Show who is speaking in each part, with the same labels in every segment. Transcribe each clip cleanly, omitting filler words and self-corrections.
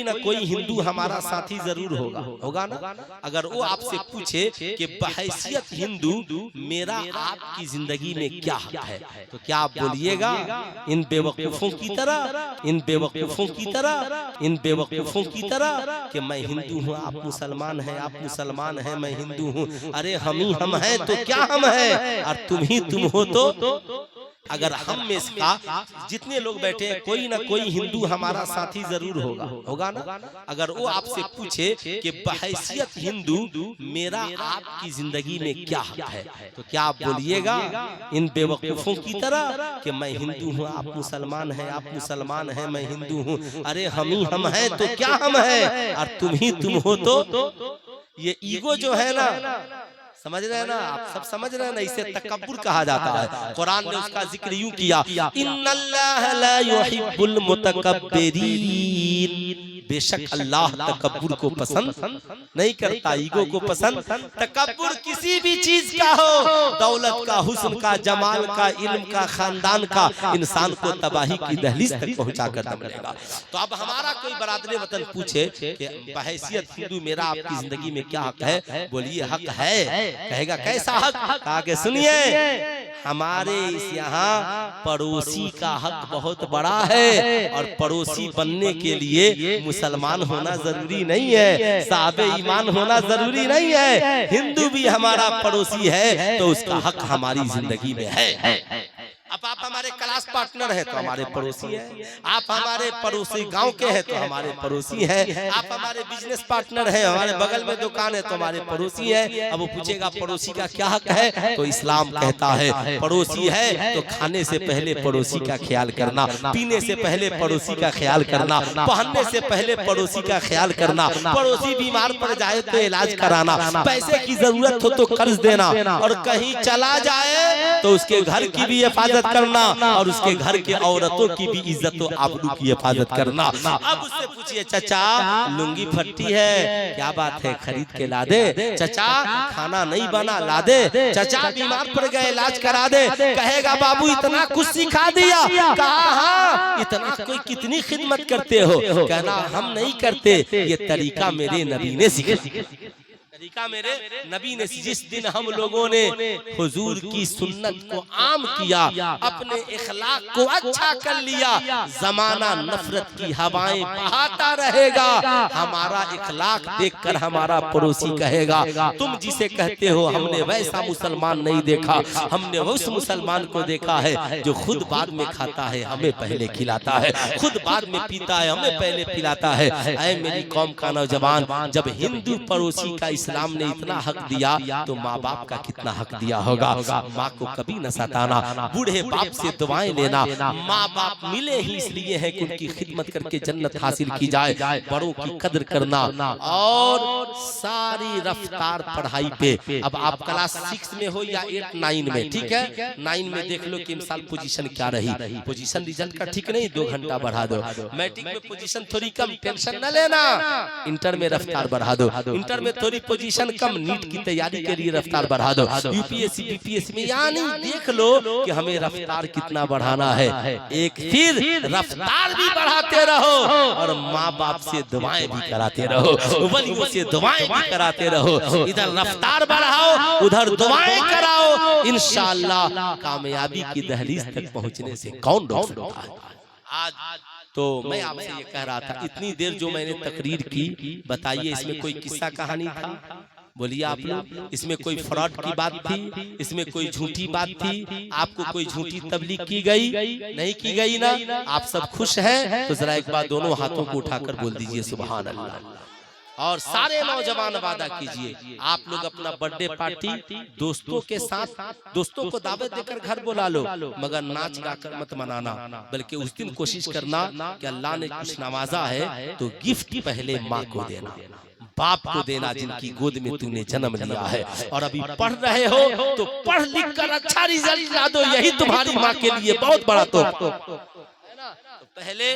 Speaker 1: ना कोई हिंदू हमारा साथी जरूर होगा ना। अगर वो आपसे पूछे कि बहैसियत हिंदू मेरा आपकी जिंदगी में क्या हक है, तो क्या आप बोलिएगा इन बेवकूफों की तरह, इन बेवकूफों की तरह, इन बेवकूफों की तरह कि मैं हिंदू हूँ, आप मुसलमान हैं, आप मुसलमान हैं, मैं हिंदू हूँ। अरे हम ही हम हैं तो क्या हम हैं, और तुम ही तुम हो तो। अगर हम में इसका जितने लोग बैठे हैं कोई ना कोई हिंदू हमारा साथी जरूर होगा ना। अगर वो आपसे पूछे कि बहैसियत हिंदू मेरा आपकी जिंदगी में क्या हक है, तो क्या आप बोलिएगा इन बेवकूफों की तरह कि मैं हिंदू हूँ, आप मुसलमान हैं, आप मुसलमान हैं, मैं हिंदू हूँ। अरे हम ही हम हैं तो क्या हम हैं, और तुम ही तुम हो तो। ये ईगो जो है ना, समझ रहे हैं ना, आप सब समझ रहे हैं ना, इसे तकब्बुर कहा जाता है। कुरान ने उसका जिक्र यूं किया, इन्नल्लाह ला युहिब्बुल मुतकब्बिरीन, बेशक अल्लाह तकब्बुर को पसंद नहीं करता, ईगो को पसंद। तकब्बुर किसी भी चीज का हो, दौलत का, हुस्न का, जमाल का, इल्म का, खानदान का, इंसान को तबाही की दहलीज तक पहुंचा कर दम लेगा। तो अब हमारा कोई बरादरे वतन पूछे कि बहैसियत हिंदू मेरा आपकी जिंदगी में क्या हक है, बोलिए हक है। कहेगा कैसा हक, कहा के सुनिए, हमारे इस यहाँ पड़ोसी का हक बहुत बड़ा है, और पड़ोसी बनने के लिए मुसलमान होना जरूरी नहीं है, साहबे ईमान होना जरूरी नहीं है। हिंदू भी हमारा पड़ोसी है तो उसका हक हमारी जिंदगी में है। अब आप हमारे क्लास पार्टनर हैं तो हमारे पड़ोसी हैं, आप हमारे पड़ोसी गांव के हैं तो हमारे पड़ोसी हैं, आप हमारे बिजनेस पार्टनर हैं, हमारे बगल में दुकान है तो हमारे पड़ोसी हैं। अब वो पूछेगा पड़ोसी का क्या हक है, तो इस्लाम कहता है पड़ोसी है तो खाने से पहले पड़ोसी का ख्याल करना, पीने से पहले पड़ोसी का ख्याल करना, पहनने से पहले पड़ोसी का ख्याल करना, पड़ोसी बीमार पड़ जाए तो इलाज कराना, पैसे की जरूरत हो तो कर्ज देना, और कहीं चला जाए तो उसके घर की भी हिफाजत करना, और उसके घर के औरतों की भी इज्जत और आबरू की हिफाजत करना। अब उससे पूछिए चाचा लुंगी फटी है, क्या बात है, खरीद के ला दे। चाचा खाना नहीं बना, ला दे। चाचा बीमार पड़ गए, इलाज करा दे। कहेगा बाबू इतना कुछ सिखा दिया, कहा हाँ इतना कोई कितनी खिदमत करते हो, कहना हम नहीं करते, ये तरीका मेरे नबी ने सिखाया, तरीका मेरे नबी ने। जिस दिन हम लोगों ने हुजूर की सुन्नत को आम किया, अपने इखलाक को अच्छा कर लिया, जमाना नफरत की हवाएं बहाता रहेगा। हमारा इखलाक देखकर हमारा पड़ोसी कहेगा तुम जिसे कहते हो हमने वैसा मुसलमान नहीं देखा, हमने उस मुसलमान को देखा है जो खुद बाद में खाता है हमें पहले खिलाता है, खुद बाद में पीता है हमें पहले पिलाता है। ऐ मेरी कौम का नौजवान, जब हिंदू पड़ोसी का इस्लाम ने इतना हक दिया तो माँ बाप का कितना हक दिया होगा। माँ को कभी न सताना, बूढ़े बाप से दुआएं लेना, माँ बाप मिले ही इसलिए है कि उनकी खिदमत करके जन्नत हासिल की जाए, बड़ों की कदर करना, और सारी रफ्तार पढ़ाई पे। अब आप क्लास 6 में हो या 8 9 में, ठीक है, 9 में देख लो कि इस साल पोजीशन क्या रही। पोजीशन रिजल्ट का ठीक नहीं, 2 घंटा बढ़ा दो। मैट्रिक में पोजीशन थोड़ी कम, टेंशन न लेना, इंटर में रफ्तार बढ़ा दो। इंटर में थोड़ी पोजीशन कम, नीट की तैयारी के लिए रफ्तार बढ़ा दो। यूपीएससी बीपीएससी में, यानी देख लो कि हमें रफ्तार कितना बढ़ाना है। एक फिर रफ्तार भी बढ़ाते रहो और माँ बाप से दुआएं भी कराते रहो, वलियों से दुआएं भी कराते रहो। इधर रफ्तार बढ़ाओ, उधर दुआएं कराओ, इंशाअल्लाह कामयाबी की दहलीज तक पहुंचने से कौन रोक सकता है। आज तो मैं आपसे ये कह रहा था, इतनी देर जो मैंने तकरीर की, बताइए इसमें कोई किस्सा कहानी था? बोलिए आप लोग, इसमें कोई फ्रॉड की बात थी? इसमें कोई झूठी बात थी? आपको कोई झूठी तबलीग की गई? नहीं की गई ना? आप सब खुश हैं? तो जरा एक बार दोनों हाथों को उठाकर बोल दीजिए सुभान अल्लाह। और सारे नौजवान वादा कीजिए, आप लोग अपना बर्थडे पार्टी दोस्तों के साथ, दोस्तों को दावत देकर घर बुला लो, मगर नाच गाकर मत मनाना, बल्कि उस दिन कोशिश करना कि अल्लाह ने कुछ नवाजा है तो गिफ्ट पहले माँ को देना, बाप को देना जिनकी गोद में तूने जन्म लिया है। और अभी पढ़ रहे हो तो पढ़ लिख कर अच्छा रिजल्ट ला दो, यही तुम्हारी माँ के लिए बहुत बड़ा तो पहले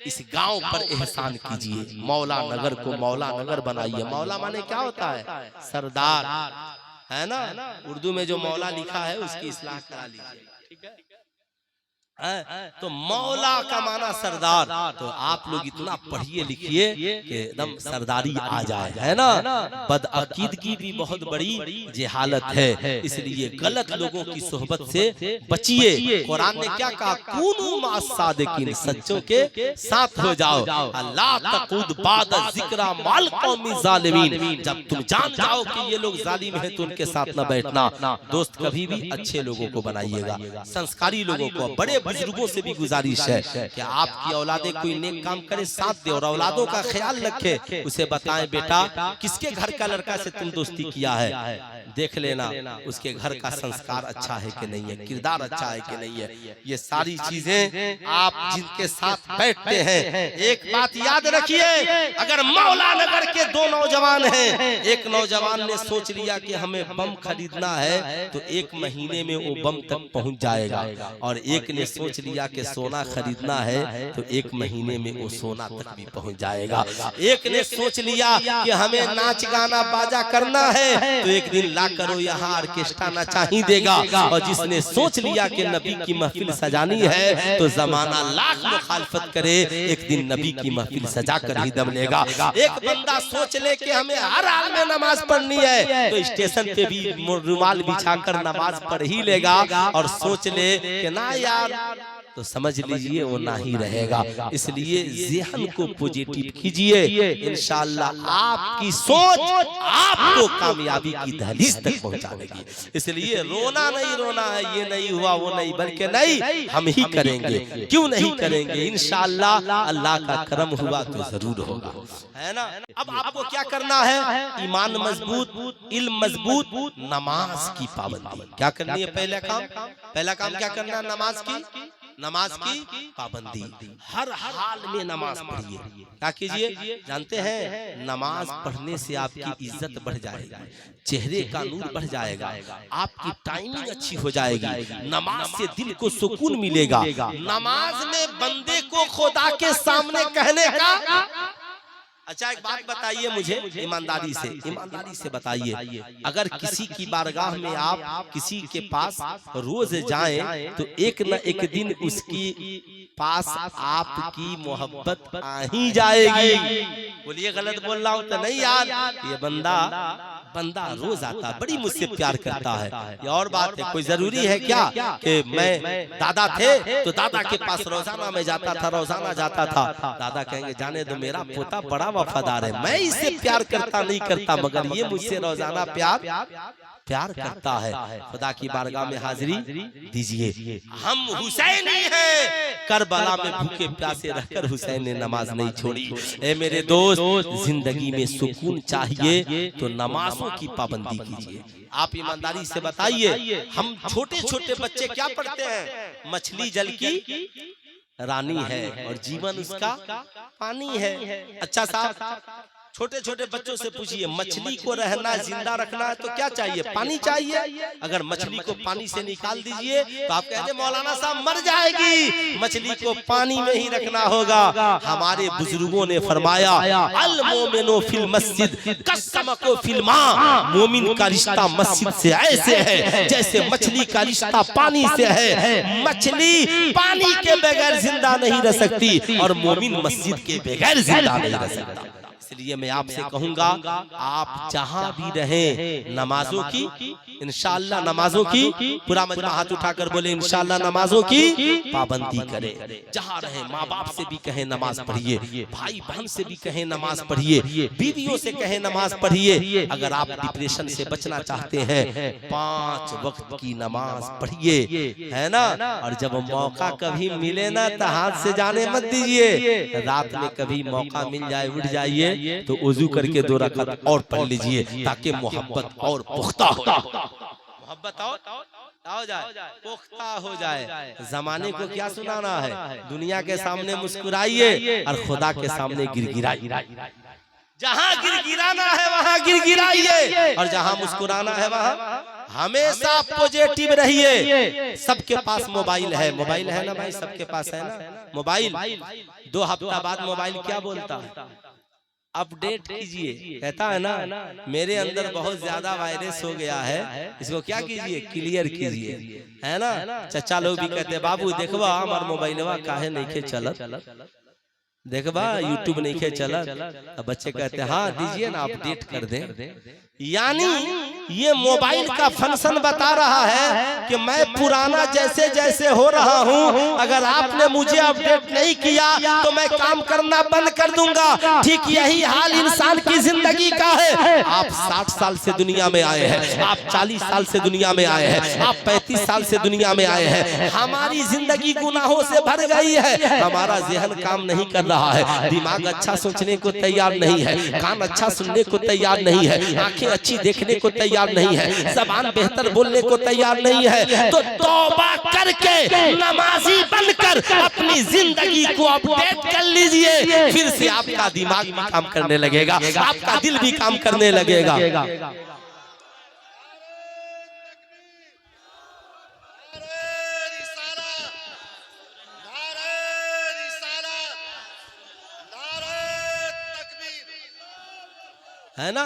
Speaker 1: इस गांव पर एहसान कीजिए, मौला नगर को मौला नगर बनाइए। मौला माने क्या होता है? सरदार, है ना? उर्दू में जो मौला लिखा है उसकी इस्लाह करा लीजिए, ठीक है। तो मौला का माना सरदार। तो आप लोग इतना पढ़िए लिखिए कि एकदम सरदारी आ जाए, है ना। बदअकीदगी भी बहुत बड़ी जेहालत है, इसलिए गलत लोगों की सोहबत से बचिए। कुरान ने क्या कहा, कूनू मास सादिकीन, सच्चों के साथ हो जाओ। अल्लाह तक़ूद बाद ज़िक्रा माल कौमी ज़ालिमीन, जब तुम जान जाओ कि ये लोग जालिम हैं तो उनके साथ न बैठना। दोस्त कभी भी अच्छे लोगों को बनाइएगा, संस्कारी लोगों को। बड़े बुजुर्गों से भी गुजारिश है कि आपकी औलादे कोई नेक काम करे, साथ दे और औलादों का ख्याल रखे। उसे बताएं, बेटा किसके घर का लड़का से तुम दोस्ती किया है, देख लेना उसके घर का संस्कार अच्छा है कि नहीं है, किरदार अच्छा है कि नहीं है। ये सारी चीजें आप जिनके साथ बैठते हैं, एक बात याद रखिए, अगर मौला नगर के दो नौजवान हैं, एक नौजवान ने सोच लिया कि हमें बम खरीदना है तो 1 महीने में वो बम तक पहुंच जाएगा, और एक ने सोच लिया कि सोना खरीदना है तो 1 महीने में वो सोना तक भी पहुंच जाएगा। एक ने सोच लिया कि हमें नाच गाना बाजा करना है तो एक दिन ला करो यहाँ ऑर्केस्ट्रा नचा ही देगा, और जिसने सोच लिया कि नबी की महफिल सजानी है तो जमाना लाख मुखालफत करे, एक दिन नबी की महफिल सजा कर ही दम लेगा। एक बंदा सोच ले कि हमें हर हाल में नमाज पढ़नी है तो स्टेशन पे भी रुमाल बिछाकर नमाज पढ़ ही लेगा, और सोच ले कि ना यार तो समझ लीजिए वो ना ही रहेगा। इसलिए ज़हन को पॉजिटिव कीजिए, इंशाअल्लाह आपकी सोच आपको कामयाबी की दहलीज तक पहुंचा देगी। इसलिए रोना नहीं रोना है, ये नहीं हुआ वो नहीं, बल्कि नहीं हम ही करेंगे, क्यों नहीं करेंगे। इंशाअल्लाह अल्लाह का करम हुआ तो जरूर होगा, है ना। अब आपको क्या करना है, ईमान मजबूत, इल्म मजबूत, नमाज की पाबंदी क्या करनी है। पहला काम क्या करना है, नमाज की पाबंदी। हर हाल में नमाज पढ़िए। क्या कीजिए, जानते हैं नमाज पढ़ने से आपकी इज्जत बढ़ जाएगी, चेहरे का नूर बढ़ जाएगा, आपकी टाइमिंग अच्छी हो जाएगी, नमाज से दिल को सुकून मिलेगा। नमाज में बंदे को खुदा के सामने कहने का। अच्छा एक बात बताइए मुझे, ईमानदारी से बताइए, अगर किसी की बारगाह में आप किसी के पास रोज जाएं तो एक न एक दिन उसकी पास आपकी मोहब्बत आ ही जाएगी। बोलिए गलत बोल रहा हूं तो नहीं यार, ये बंदा रोज आता, बड़ी मुझसे प्यार करता है। ये और बात है, कोई जरूरी है क्या कि मैं दादा थे तो दादा के पास रोजाना मैं जाता था, दादा कहेंगे जाने दो मेरा पोता बड़ा वफादार है, मैं इससे प्यार करता नहीं करता मगर ये मुझसे रोजाना प्यार करता है। खुदा की बारगाह में हाजिरी दीजिए। हम हुसैनी हैं, करबला में भूखे प्यासे रहकर हुसैन ने नमाज नहीं छोड़ी। ए मेरे दोस्त, जिंदगी में सुकून चाहिए तो नमाजों की पाबंदी कीजिए। आप ईमानदारी से बताइए, हम छोटे छोटे बच्चे क्या पढ़ते हैं, मछली जल की रानी है और जीवन उसका पानी है। अच्छा साहब, छोटे छोटे बच्चों से पूछिए, मछली को रहना जिंदा रखना है तो क्या चाहिए, पानी चाहिए। अगर मछली को पानी से निकाल दीजिए तो आप कहेंगे मौलाना साहब मर जाएगी, मछली को पानी में ही रखना होगा। हमारे बुजुर्गों ने फरमाया, अल मोमिनो फिल मस्जिद कसमको फिल माँ, मोमिन का रिश्ता मस्जिद से ऐसे है जैसे मछली का रिश्ता पानी से है। मछली पानी के बगैर जिंदा नहीं रह सकती और मोमिन मस्जिद के बगैर जिंदा नहीं रह सकता। इसलिए मैं आपसे कहूंगा, आप जहां भी रहें नमाजों की, इंशाअल्लाह नमाजों की, पूरा मजमा हाथ उठाकर बोले इंशाअल्लाह नमाजों की पाबंदी करें। जहां रहे माँ बाप से भी कहें नमाज पढ़िए, भाई बहन से भी कहें नमाज पढ़िए, बीवियों से कहें नमाज पढ़िए। अगर आप डिप्रेशन से बचना चाहते हैं 5 वक्त की नमाज पढ़िए, है ना। और जब मौका कभी मिले ना तो हाथ से जाने मत दीजिए। रात में कभी मौका मिल जाए, उठ जाइए तो वजू करके 2 रकात और पढ़ लीजिए ताकि मोहब्बत और पुख्ता हो जाए, पुख्ता हो जाए। जमाने को क्या सुनाना है, दुनिया के सामने मुस्कुराइए और खुदा के सामने गिरगिराइए। जहां गिरगिराना है वहां गिरगिराइए और जहां मुस्कुराना है वहां हमेशा पॉजिटिव रहिए। सबके पास मोबाइल है ना भाई, सबके पास है ना मोबाइल। 2 हफ्ता बाद मोबाइल क्या बोलता है, अपडेट कीजिए। कहता है ना मेरे अंदर बहुत ज्यादा वायरस हो गया है, इसको क्या कीजिए, क्लियर कीजिए, है ना। चचा लोग भी कहते हैं बाबू देखवा हमार मोबाइलवा काहे नहीं चलत, देखबा यूट्यूब नहीं खे चला। बच्चे कहते हैं हाँ दीजिए ना अपडेट कर दें। यानी ये मोबाइल का फंक्शन बता रहा है कि मैं पुराना जैसे जैसे हो रहा हूँ, अगर आपने मुझे अपडेट नहीं किया तो मैं काम करना बंद कर दूंगा। ठीक यही हाल इंसान की जिंदगी का है। आप 60 साल से दुनिया में आए हैं, आप 40 साल से दुनिया में आए हैं, आप 35 साल से दुनिया में आए हैं। हमारी जिंदगी गुनाहों से भर गई है, हमारा ज़हन काम नहीं कर रहा है, दिमाग अच्छा सोचने को तैयार नहीं है, कान अच्छा सुनने को तैयार नहीं है, आंखें अच्छी देखने को तैयार नहीं है, ज़बान बेहतर बोलने को तैयार नहीं है। तो तौबा करके नमाजी बनकर अपनी जिंदगी को अपडेट कर लीजिए, फिर से आपका दिमाग भी काम करने लगेगा, आपका दिल भी काम करने लगेगा। है ना,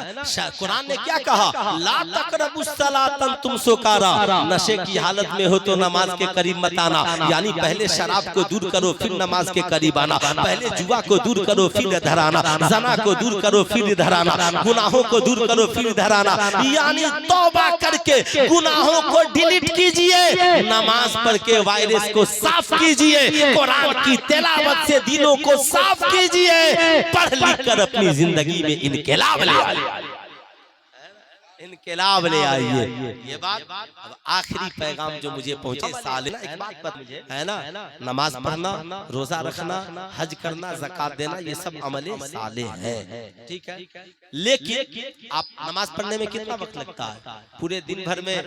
Speaker 1: कुरान ने क्या कहा, ला तकरबुस सलातन तुम सुकारा, नशे की हालत में हो तो नमाज के करीब मत आना। यानी पहले शराब को दूर करो फिर नमाज के करीब आना, पहले जुआ को दूर करो फिर इधर आना, जना को दूर करो फिर इधर आना, गुनाहों को दूर करो फिर इधर आना। यानी तौबा करके गुनाहों को डिलीट कीजिए, नमाज पढ़ के वायरस को साफ कीजिए, कुरान की तिलावत से दिलों को साफ कीजिए, पढ़ लिख कर अपनी जिंदगी में इनकलाब ले इनकलाब ले आइए। ये बात अब आखिरी पैगाम जो मुझे पहुंचे साल एक बात पर मुझे है ना, नमाज पढ़ना, रोजा रखना, हज करना, ज़कात देना, ये सब अमले साले हैं, ठीक है। लेकिन आप नमाज पढ़ने में कितना वक्त लगता है? पूरे दिन भर में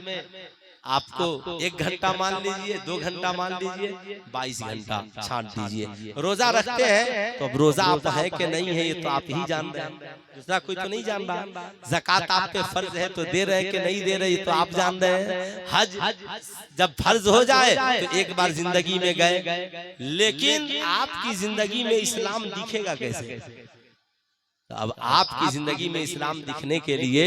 Speaker 1: आपको 1 घंटा मान लीजिए, 2 घंटा मान लीजिए, 22 घंटा छांट दीजिए। रोजा रखते हैं तो अब रोजा आप है कि नहीं है ये तो आप ही जान रहे हैं, दूसरा कोई तो नहीं जान रहा। ज़कात आप पे फर्ज है तो दे रहे कि नहीं दे रहे तो आप जान रहे हैं। हज जब फर्ज हो जाए तो एक बार जिंदगी में गए, लेकिन आपकी जिंदगी में इस्लाम दिखेगा कैसे? तो अब आपकी जिंदगी में इस्लाम दिखने के लिए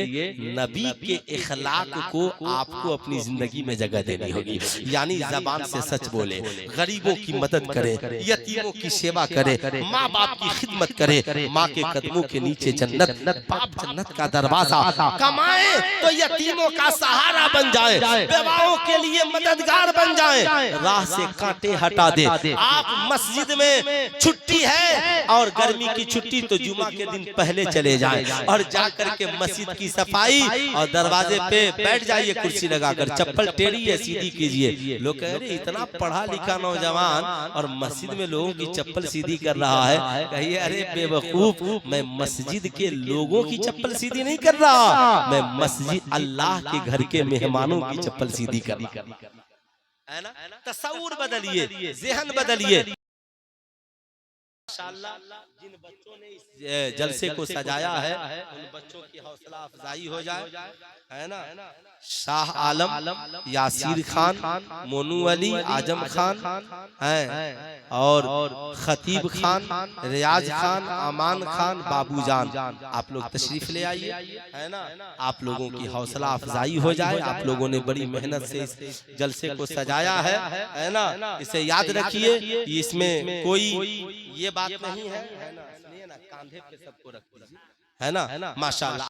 Speaker 1: नबी के इखलाक को आपको अपनी जिंदगी में जगह देनी होगी। यानी जबान से सच बोले, गरीबों की मदद करे, यतीमों की सेवा करे, माँ बाप की खिदमत करे, माँ के कदमों के नीचे जन्नत, बाप जन्नत का दरवाजा, कमाए तो यतीमों का सहारा बन जाए, बेवाओं के लिए मददगार बन जाए, राह से कांटे हटा दे। आप मस्जिद में छुट्टी है और गर्मी की छुट्टी तो जुमा के दिन पहले चले जाएं और जाकर के मस्जिद की सफाई और दरवाजे पे बैठ जाइए कुर्सी लगाकर, चप्पल टेढ़ी है सीधी कीजिए। लोग कह रहे इतना पढ़ा लिखा नौजवान और मस्जिद में लोगों की चप्पल सीधी कर रहा है। कहिए अरे बेवकूफ, मैं मस्जिद के लोगों की चप्पल सीधी नहीं कर रहा, मैं मस्जिद अल्लाह के घर के मेहमानों की चप्पल सीधी कर रहा है ना। तसव्वुर बदलिए, ज़हन बदलिए। माशाअल्लाह जिन बच्चों ने इस जलसे को सजाया है उन बच्चों की हौसला अफजाई हो जाए, है ना। शाह आलम, यासीर खान, मोनू अली, आजम खान हैं और खतीब खान, रियाज खान, अमान खान, बाबूजान, आप लोग तशरीफ ले आइए, है ना। आप लोगों की हौसला अफजाई हो जाए। आप लोगों ने बड़ी मेहनत से इस जलसे को सजाया है ना। इसे याद रखिए, इसमें कोई ये बात नहीं है ना, कांधे पे सबको रख दीजिए, है ना। माशाअल्लाह।